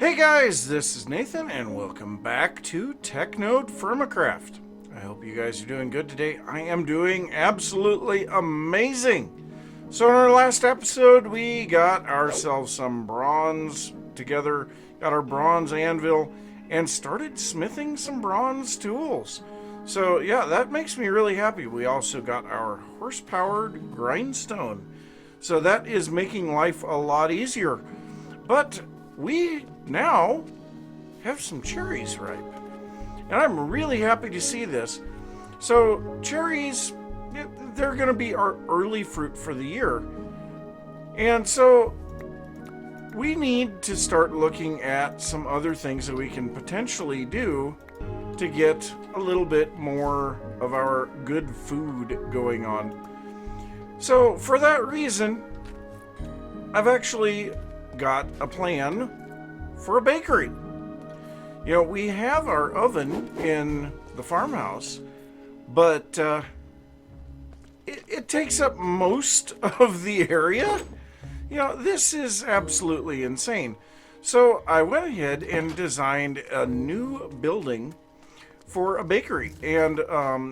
Hey guys, this is Nathan and welcome back to TechNodeFirmaCraft. I hope you guys are doing good today. I am doing absolutely amazing. So in our last episode, we got ourselves some bronze together, got our bronze anvil, and started smithing some bronze tools. So yeah, that makes me really happy. We also got our horse-powered grindstone. So that is making life a lot easier. But we now have some cherries ripe. And I'm really happy to see this. So cherries, they're going to be our early fruit for the year. And so we need to start looking at some other things that we can potentially do to get a little bit more of our good food going on. So for that reason, I've actually got a plan for a bakery. You know, we have our oven in the farmhouse, but it takes up most of the area. You know, this is absolutely insane. So I went ahead and designed a new building for a bakery. And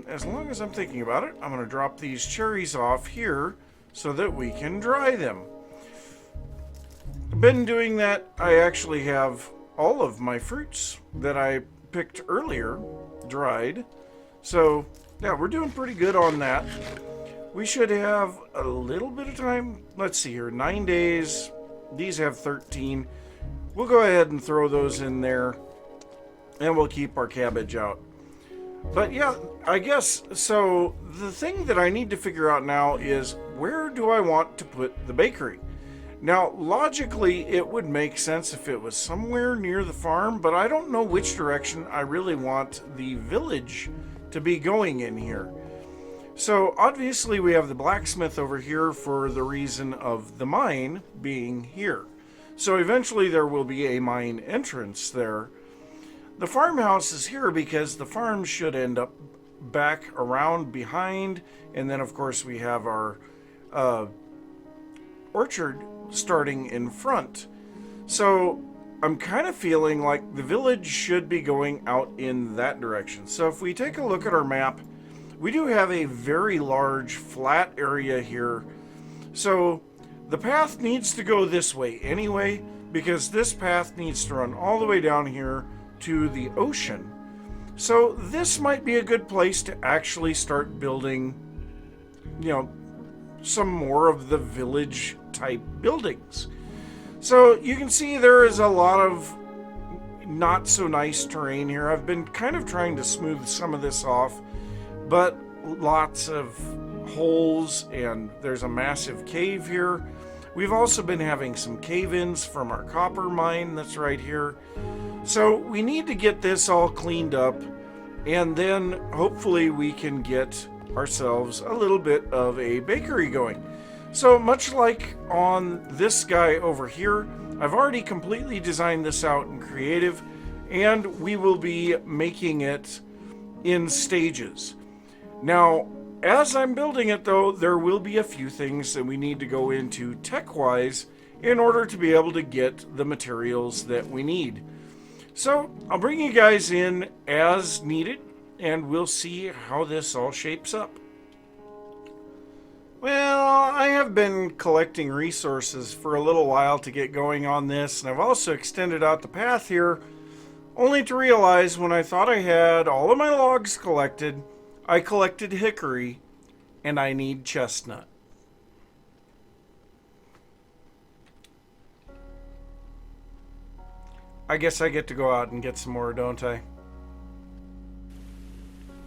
as long as I'm thinking about it, I'm going to drop these cherries off here so that we can dry them. Been doing that. I actually have all of my fruits that I picked earlier dried. So yeah, we're doing pretty good on that. We should have a little bit of time. Let's see here, 9 days. These have 13. We'll go ahead and throw those in there and we'll keep our cabbage out. But yeah, I guess, so the thing that I need to figure out now is, where do I want to put the bakery? Now, logically, it would make sense if it was somewhere near the farm, but I don't know which direction I really want the village to be going in here. So, obviously, we have the blacksmith over here for the reason of the mine being here. So, eventually, there will be a mine entrance there. The farmhouse is here because the farm should end up back around behind, and then, of course, we have our orchard starting in front. So I'm kind of feeling like the village should be going out in that direction. So if we take a look at our map, we do have a very large flat area here. So the path needs to go this way anyway, because this path needs to run all the way down here to the ocean. So this might be a good place to actually start building, you know, some more of the village type buildings. So you can see there is a lot of not so nice terrain here. I've been kind of trying to smooth some of this off, but lots of holes, and there's a massive cave here. We've also been having some cave-ins from our copper mine that's right here. So we need to get this all cleaned up, and then hopefully we can get ourselves a little bit of a bakery going. So much like on this guy over here, I've already completely designed this out in creative, and we will be making it in stages. Now, as I'm building it though, there will be a few things that we need to go into tech-wise in order to be able to get the materials that we need. So I'll bring you guys in as needed, and we'll see how this all shapes up. Well, I have been collecting resources for a little while to get going on this, and I've also extended out the path here, only to realize when I thought I had all of my logs collected, I collected hickory, and I need chestnut. I guess I get to go out and get some more, don't I?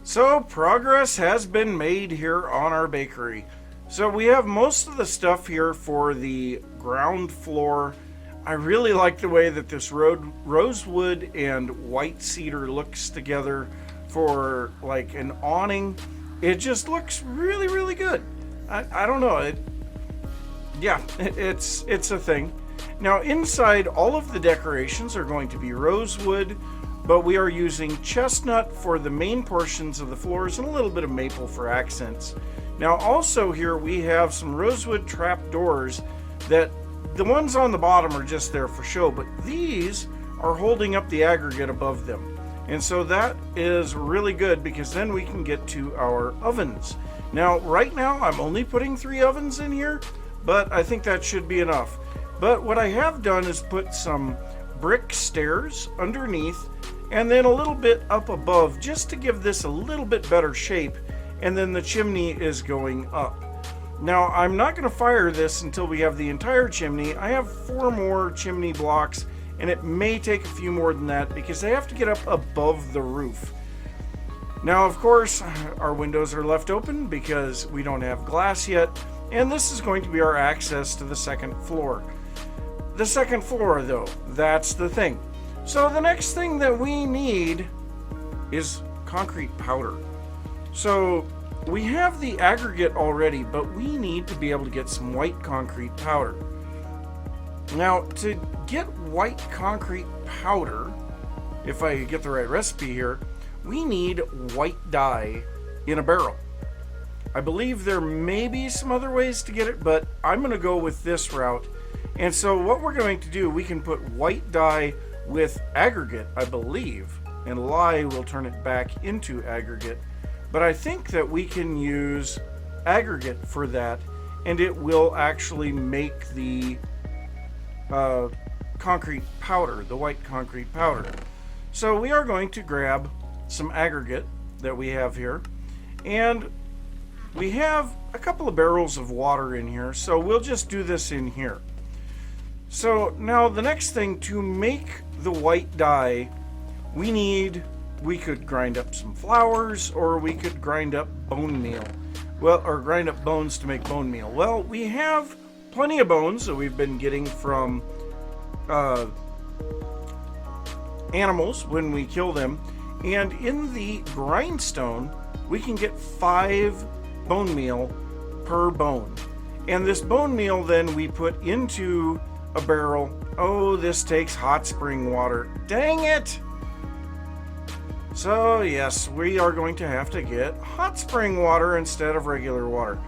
So, progress has been made here on our bakery. So we have most of the stuff here for the ground floor. I really like the way that this rosewood and white cedar looks together for like an awning. It just looks really, really good. I don't know. It's a thing. Now inside, all of the decorations are going to be rosewood, but we are using chestnut for the main portions of the floors and a little bit of maple for accents. Now also here we have some rosewood trap doors that the ones on the bottom are just there for show, but these are holding up the aggregate above them. And so that is really good because then we can get to our ovens. Now, right now, I'm only putting 3 ovens in here, but I think that should be enough. But what I have done is put some brick stairs underneath and then a little bit up above just to give this a little bit better shape. And then the chimney is going up. Now, I'm not going to fire this until we have the entire chimney. I have 4 more chimney blocks, and it may take a few more than that because they have to get up above the roof. Now, of course, our windows are left open because we don't have glass yet, and this is going to be our access to the second floor. The second floor, though, that's the thing. So the next thing that we need is concrete powder. So we have the aggregate already, but we need to be able to get some white concrete powder. Now, to get white concrete powder, if I get the right recipe here, we need white dye in a barrel. I believe there may be some other ways to get it, but I'm going to go with this route. And so what we're going to do, we can put white dye with aggregate, I believe, and lye will turn it back into aggregate. But I think that we can use aggregate for that, and it will actually make the concrete powder, the white concrete powder. So we are going to grab some aggregate that we have here, and we have a couple of barrels of water in here, so we'll just do this in here. So now the next thing, to make the white dye, we could grind up some flours, or we could grind up bone meal. Well, or grind up bones to make bone meal. Well, we have plenty of bones that we've been getting from animals when we kill them. And in the grindstone, we can get 5 bone meal per bone. And this bone meal then we put into a barrel. Oh, this takes hot spring water. Dang it! So yes, we are going to have to get hot spring water instead of regular water.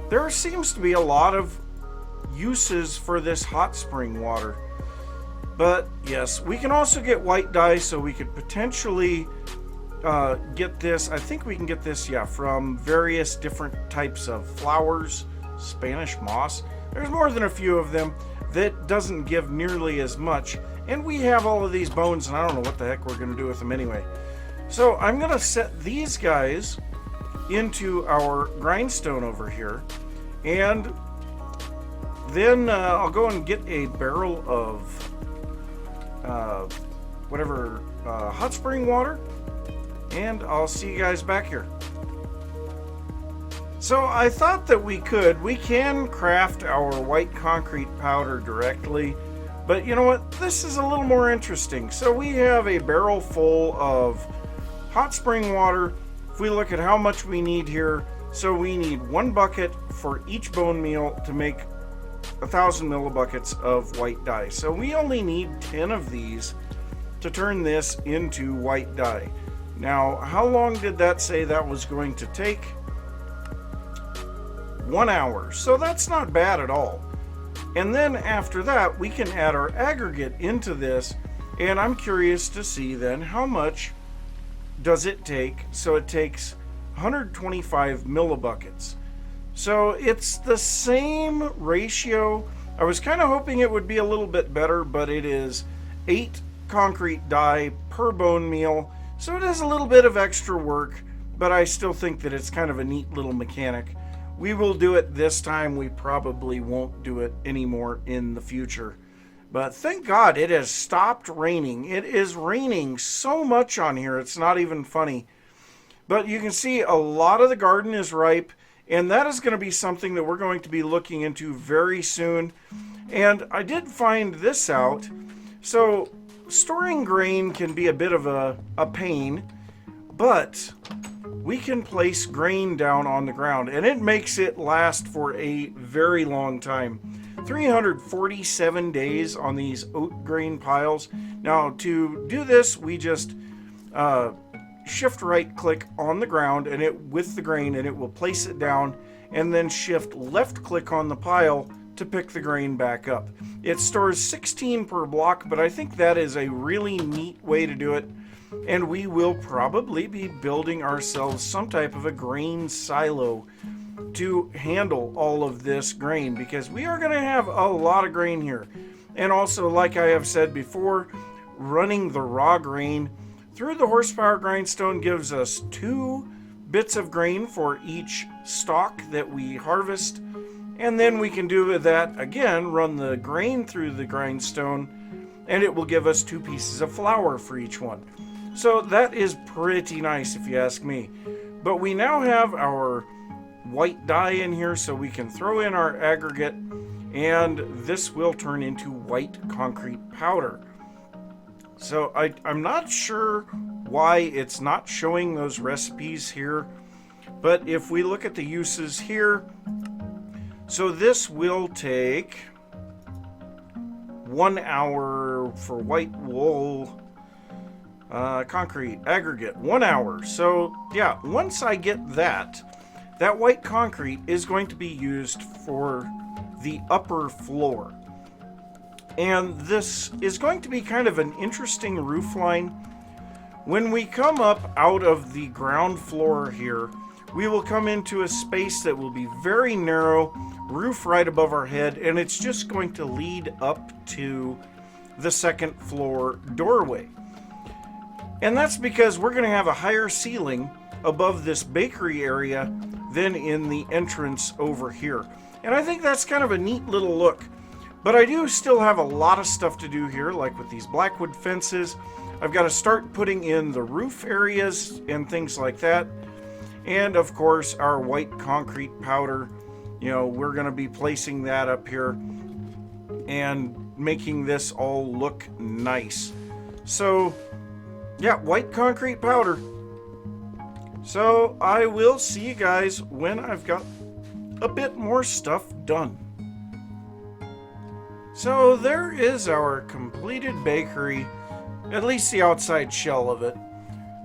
There seems to be a lot of uses for this hot spring water. But yes, we can also get white dye, so we could potentially get this. I think we can get this, from various different types of flowers, Spanish moss. There's more than a few of them that doesn't give nearly as much. And we have all of these bones, and I don't know what the heck we're going to do with them anyway. So I'm going to set these guys into our grindstone over here, and then I'll go and get a barrel of hot spring water, and I'll see you guys back here. So I thought that we can craft our white concrete powder directly, but you know what? This is a little more interesting. So we have a barrel full of hot spring water. If we look at how much we need here, so we need 1 bucket for each bone meal to make 1,000 millibuckets of white dye. So we only need 10 of these to turn this into white dye. Now, how long did that say that was going to take? 1 hour. So that's not bad at all. And then after that, we can add our aggregate into this, and I'm curious to see then how much does it take. So it takes 125 millibuckets. So it's the same ratio. I was kind of hoping it would be a little bit better, but it is 8 concrete dye per bone meal. So it is a little bit of extra work, but I still think that it's kind of a neat little mechanic. We will do it this time. We probably won't do it anymore in the future. But thank God it has stopped raining. It is raining so much on here, it's not even funny. But you can see a lot of the garden is ripe, and that is going to be something that we're going to be looking into very soon. And I did find this out. So storing grain can be a bit of a pain, but we can place grain down on the ground, and it makes it last for a very long time. 347 days on these oat grain piles. Now, to do this, we just shift right click on the ground with the grain, and it will place it down, and then shift left click on the pile to pick the grain back up. It stores 16 per block, but I think that is a really neat way to do it. And we will probably be building ourselves some type of a grain silo to handle all of this grain, because we are going to have a lot of grain here. And also, like I have said before, running the raw grain through the horsepower grindstone gives us 2 bits of grain for each stalk that we harvest. And then we can do that again, run the grain through the grindstone, and it will give us 2 pieces of flour for each one. So that is pretty nice if you ask me. But we now have our white dye in here, so we can throw in our aggregate, and this will turn into white concrete powder. So I'm not sure why it's not showing those recipes here, but if we look at the uses here, so this will take 1 hour for white wool, concrete aggregate, 1 hour. So yeah, once I get that white concrete is going to be used for the upper floor. And this is going to be kind of an interesting roof line. When we come up out of the ground floor here, we will come into a space that will be very narrow, roof right above our head, and it's just going to lead up to the second floor doorway. And that's because we're going to have a higher ceiling above this bakery area than in the entrance over here. And I think that's kind of a neat little look. But I do still have a lot of stuff to do here, like with these blackwood fences. I've got to start putting in the roof areas and things like that. And of course, our white concrete powder, we're going to be placing that up here and making this all look nice. So yeah, white concrete powder. So I will see you guys when I've got a bit more stuff done. So there is our completed bakery, at least the outside shell of it.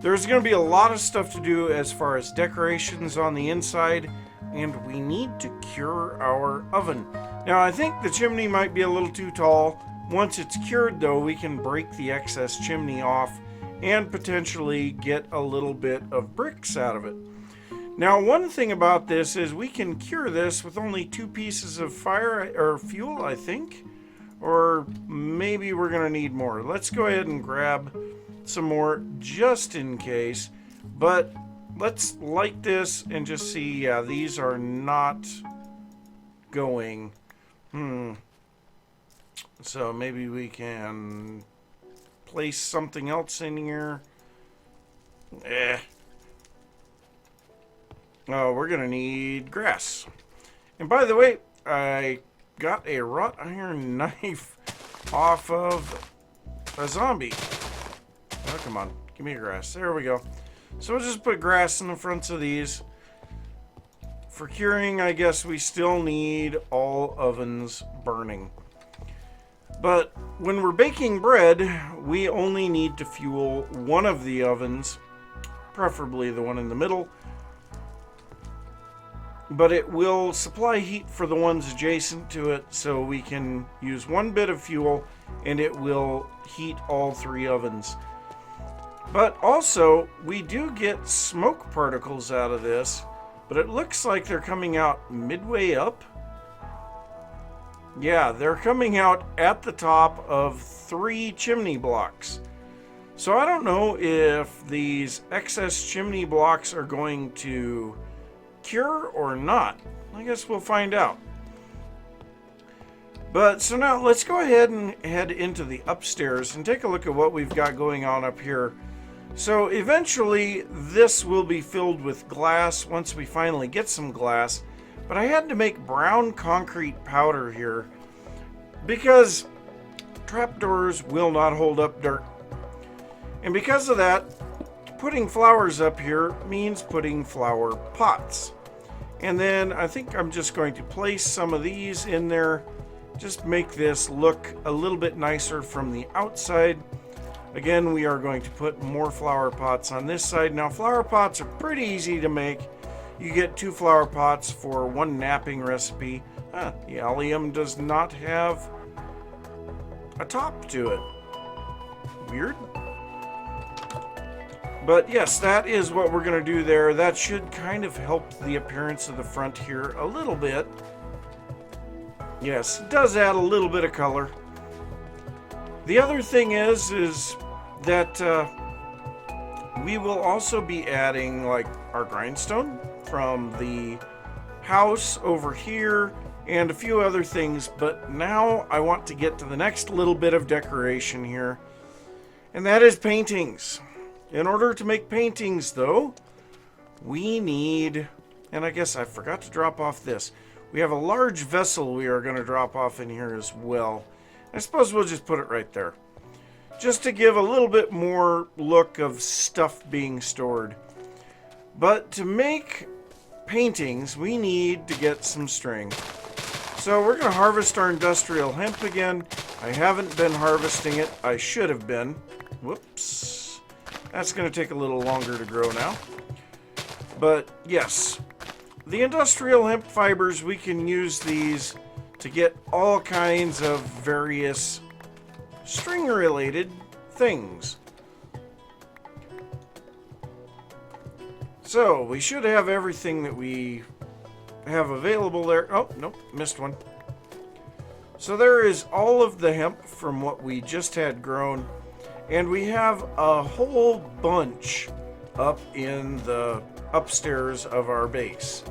There's going to be a lot of stuff to do as far as decorations on the inside, and we need to cure our oven. Now I think the chimney might be a little too tall. Once it's cured though, we can break the excess chimney off and potentially get a little bit of bricks out of it. Now one thing about this is we can cure this with only 2 pieces of fire or fuel, I think. Or maybe we're going to need more. Let's go ahead and grab some more just in case. But let's light this and just see. Yeah, these are not going. So maybe we can place something else in here. Oh, we're going to need grass. And by the way, I got a wrought iron knife off of a zombie. Oh, come on. Give me a grass. There we go. So we'll just put grass in the fronts of these. For curing, I guess we still need all ovens burning. But when we're baking bread, we only need to fuel one of the ovens, preferably the one in the middle. But it will supply heat for the ones adjacent to it, so we can use 1 bit of fuel and it will heat all 3 ovens. But also, we do get smoke particles out of this, but it looks like they're coming out midway up. Yeah, they're coming out at the top of 3 chimney blocks. So I don't know if these excess chimney blocks are going to cure or not. I guess we'll find out. But so now let's go ahead and head into the upstairs and take a look at what we've got going on up here. So eventually this will be filled with glass once we finally get some glass. But I had to make brown concrete powder here because trapdoors will not hold up dirt. And because of that, putting flowers up here means putting flower pots. And then I think I'm just going to place some of these in there. Just make this look a little bit nicer from the outside. Again, we are going to put more flower pots on this side. Now, flower pots are pretty easy to make. You get 2 flower pots for 1 napping recipe. The allium does not have a top to it. Weird. But yes, that is what we're going to do there. That should kind of help the appearance of the front here a little bit. Yes, it does add a little bit of color. The other thing is that we will also be adding like our grindstone from the house over here and a few other things. But now I want to get to the next little bit of decoration here, and that is paintings. In order to make paintings, though, we need, and I guess I forgot to drop off this. We have a large vessel we are going to drop off in here as well. I suppose we'll just put it right there, just to give a little bit more look of stuff being stored. But to make paintings, we need to get some string. So we're going to harvest our industrial hemp again. I haven't been harvesting it. I should have been. Whoops. That's going to take a little longer to grow now. But yes, the industrial hemp fibers, we can use these to get all kinds of various string-related things. So we should have everything that we have available there. Oh, nope, missed one. So there is all of the hemp from what we just had grown. And we have a whole bunch up in the upstairs of our base.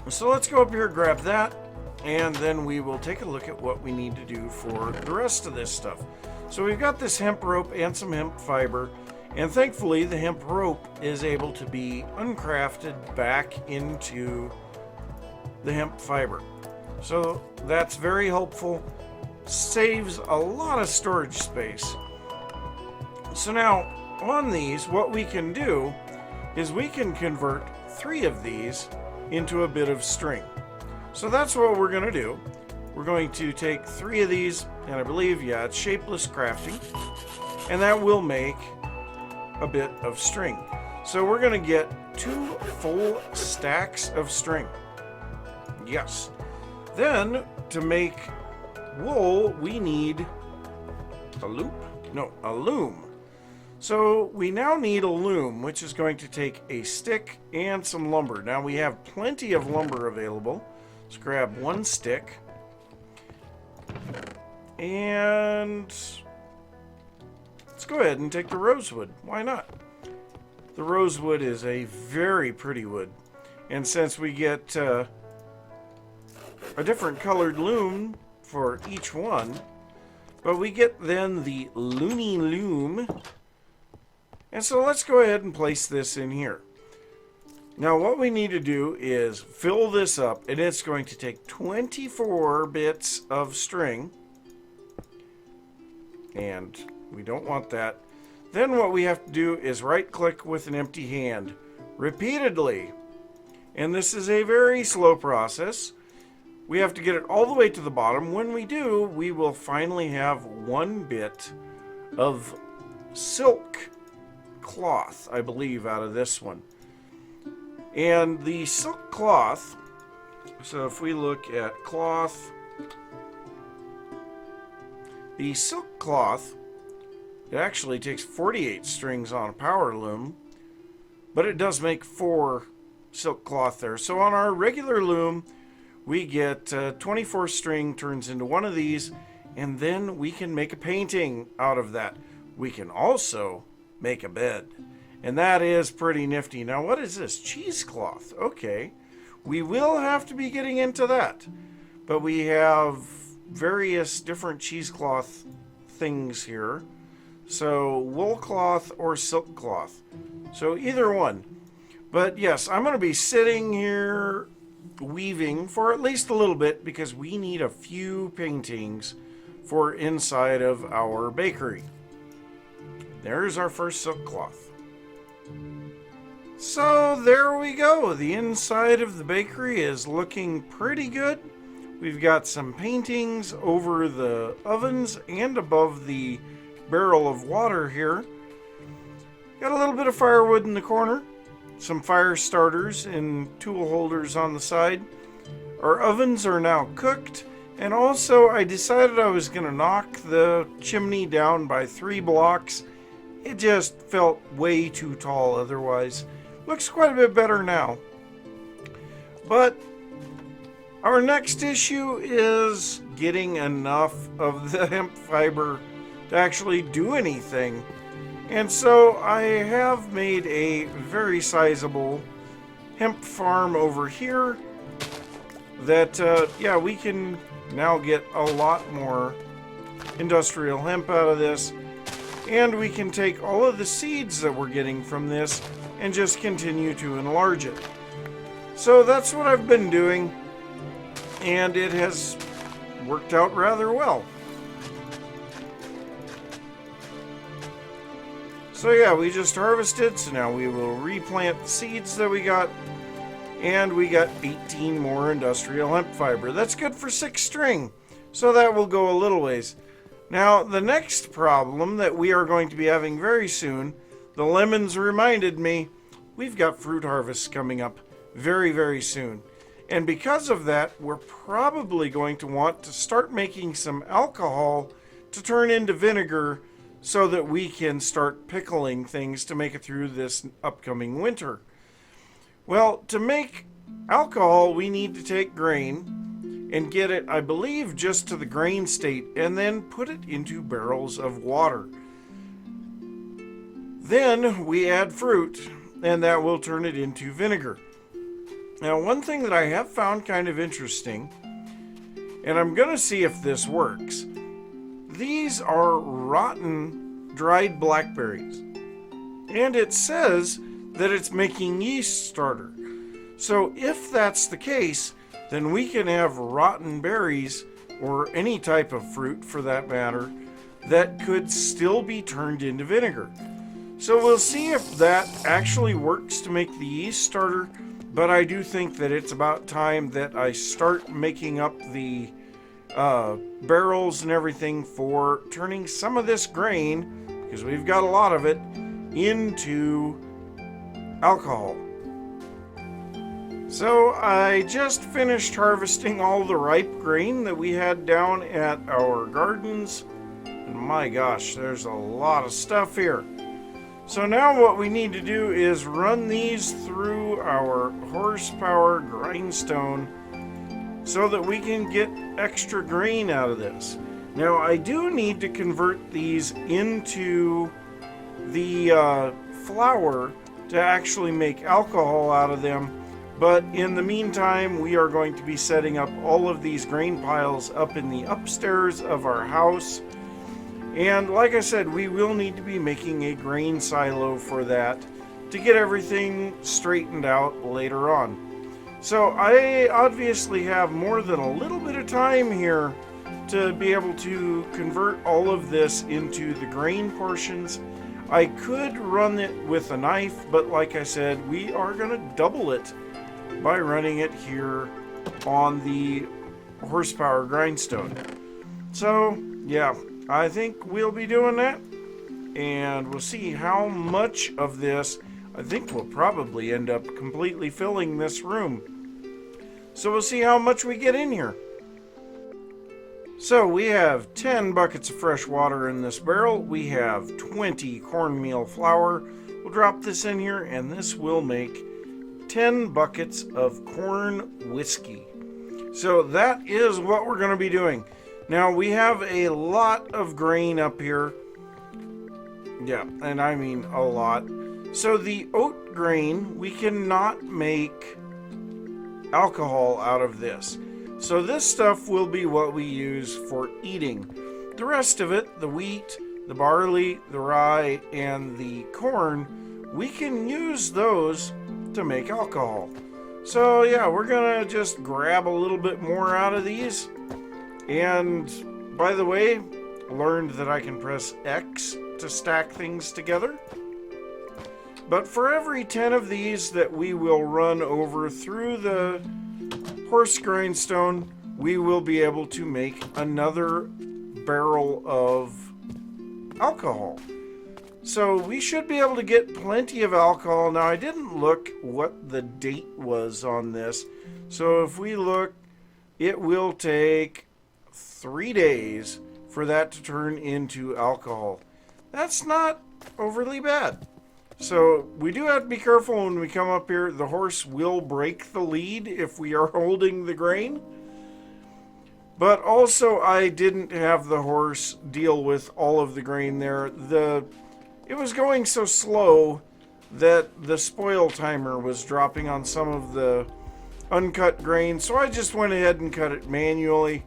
So let's go up here, grab that, and then we will take a look at what we need to do for the rest of this stuff. So we've got this hemp rope and some hemp fiber, and thankfully the hemp rope is able to be uncrafted back into the hemp fiber. So that's very helpful, saves a lot of storage space. So now, on these, what we can do is we can convert 3 of these into a bit of string. So that's what we're going to do. We're going to take 3 of these, and I believe, yeah, it's shapeless crafting, and that will make a bit of string. So we're going to get 2 full stacks of string. Yes. Then, to make wool, we need a loop? No, a loom. So we now need a loom, which is going to take a stick and some lumber. Now we have plenty of lumber available. Let's grab 1 stick. And let's go ahead and take the rosewood. Why not? The rosewood is a very pretty wood. And since we get a different colored loom for each one, but we get then the loony loom. And so let's go ahead and place this in here. Now what we need to do is fill this up, and it's going to take 24 bits of string. And we don't want that. Then what we have to do is right click with an empty hand repeatedly. And this is a very slow process. We have to get it all the way to the bottom. When we do, we will finally have 1 bit of silk cloth, I believe, out of this one. And the silk cloth, so if we look at cloth, the silk cloth, it actually takes 48 strings on a power loom, but it does make 4 silk cloth there. So on our regular loom, we get 24 string turns into 1 of these, and then we can make a painting out of that. We can also make a bed, and that is pretty nifty. Now what is this? Cheesecloth. Okay, we will have to be getting into that, but we have various different cheesecloth things here. So wool cloth or silk cloth, so either one. But yes, I'm going to be sitting here weaving for at least a little bit because we need a few paintings for inside of our bakery. There's our first silk cloth. So there we go. The inside of the bakery is looking pretty good. We've got some paintings over the ovens and above the barrel of water here. Got a little bit of firewood in the corner. some fire starters and tool holders on the side. Our ovens are now cooked, and also I decided I was going to knock the chimney down by 3 blocks. It just felt way too tall otherwise. Looks quite a bit better now. But our next issue is getting enough of the hemp fiber to actually do anything. And so I have made a very sizable hemp farm over here that, yeah, we can now get a lot more industrial hemp out of this. And we can take all of the seeds that we're getting from this and just continue to enlarge it. So that's what I've been doing, and it has worked out rather well. So yeah, we just harvested, so now we will replant the seeds that we got, and we got 18 more industrial hemp fiber. That's good for 6 string, so that will go a little ways. Now, the next problem that we are going to be having very soon, the lemons reminded me, we've got fruit harvests coming up very, very soon. And because of that, we're probably going to want to start making some alcohol to turn into vinegar so that we can start pickling things to make it through this upcoming winter. Well, to make alcohol, we need to take grain and get it, I believe, just to the grain state, and then put it into barrels of water. Then we add fruit, and that will turn it into vinegar. Now, one thing that I have found kind of interesting, and I'm going to see if this works, these are rotten dried blackberries, and it says that it's making yeast starter. So if that's the case, then we can have rotten berries, or any type of fruit for that matter, that could still be turned into vinegar. So we'll see if that actually works to make the yeast starter, but I do think that it's about time that I start making up the barrels and everything for turning some of this grain, because we've got a lot of it, into alcohol. So I just finished harvesting all the ripe grain that we had down at our gardens. And my gosh, there's a lot of stuff here. So now what we need to do is run these through our horsepower grindstone so that we can get extra grain out of this. Now I do need to convert these into the flour to actually make alcohol out of them. But in the meantime, we are going to be setting up all of these grain piles up in the upstairs of our house. And like I said, we will need to be making a grain silo for that to get everything straightened out later on. So I obviously have more than a little bit of time here to be able to convert all of this into the grain portions. I could run it with a knife, but like I said, we are going to double it by running it here on the horsepower grindstone. So yeah, I think we'll be doing that, and we'll see how much of this. I think we'll probably end up completely filling this room. So we'll see how much we get in here. So we have 10 buckets of fresh water in this barrel. We have 20 cornmeal flour. We'll drop this in here, and this will make 10 buckets of corn whiskey. So that is what we're going to be doing. Now we have a lot of grain up here. Yeah, and I mean a lot. So the oat grain, we cannot make alcohol out of this. So this stuff will be what we use for eating. The rest of it, the wheat, the barley, the rye, and the corn, we can use those to make alcohol. So yeah, we're gonna just grab a little bit more out of these. And by the way, I learned that I can press X to stack things together. But for every 10 of these that we will run over through the horse grindstone, we will be able to make another barrel of alcohol. So we should be able to get plenty of alcohol. Now, I didn't look what the date was on this. So if we look, it will take 3 days for that to turn into alcohol. That's not overly bad. So we do have to be careful when we come up here. The horse will break the lead if we are holding the grain. But also, I didn't have the horse deal with all of the grain there. It was going so slow that the spoil timer was dropping on some of the uncut grain. So I just went ahead and cut it manually.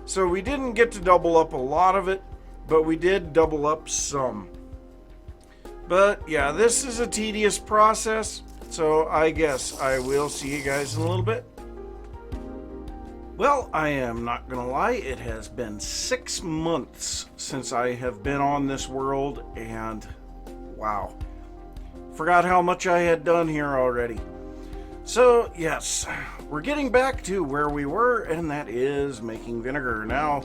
So we didn't get to double up a lot of it, but we did double up some. But yeah, this is a tedious process, so I guess I will see you guys in a little bit. Well, I am not gonna lie, it has been 6 months since I have been on this world, and wow, forgot how much I had done here already. So yes, we're getting back to where we were, and that is making vinegar. Now,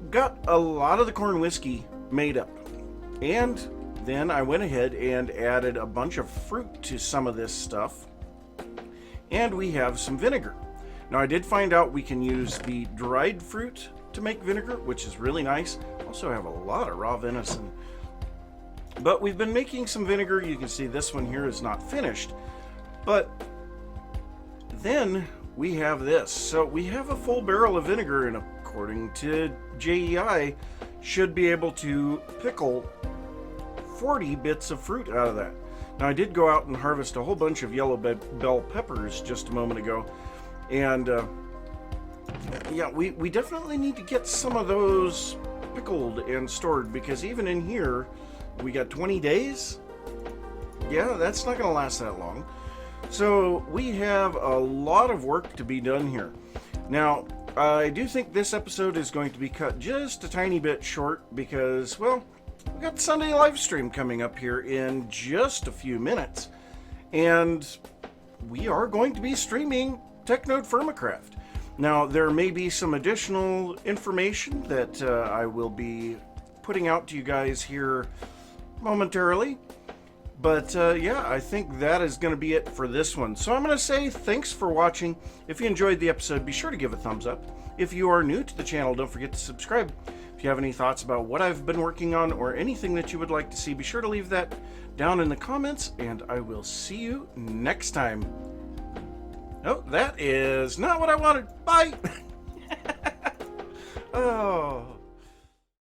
got a lot of the corn whiskey made up. And then I went ahead and added a bunch of fruit to some of this stuff. And we have some vinegar. Now I did find out we can use the dried fruit to make vinegar, which is really nice. Also have a lot of raw venison. But we've been making some vinegar. You can see this one here is not finished. But then we have this. So we have a full barrel of vinegar, and according to JEI, should be able to pickle 40 bits of fruit out of that. Now I did go out and harvest a whole bunch of yellow bell peppers just a moment ago, and yeah, we definitely need to get some of those pickled and stored, because even in here we got 20 days. Yeah, that's not gonna last that long. So we have a lot of work to be done here. Now I do think this episode is going to be cut just a tiny bit short because, well, we got the Sunday live stream coming up here in just a few minutes, and we are going to be streaming TechNodeFirmaCraft. Now, there may be some additional information that I will be putting out to you guys here momentarily, but yeah, I think that is going to be it for this one. So I'm going to say thanks for watching. If you enjoyed the episode, be sure to give a thumbs up. If you are new to the channel, don't forget to subscribe. If you have any thoughts about what I've been working on or anything that you would like to see, be sure to leave that down in the comments, and I will see you next time. Oh, that is not what I wanted. Bye! Oh.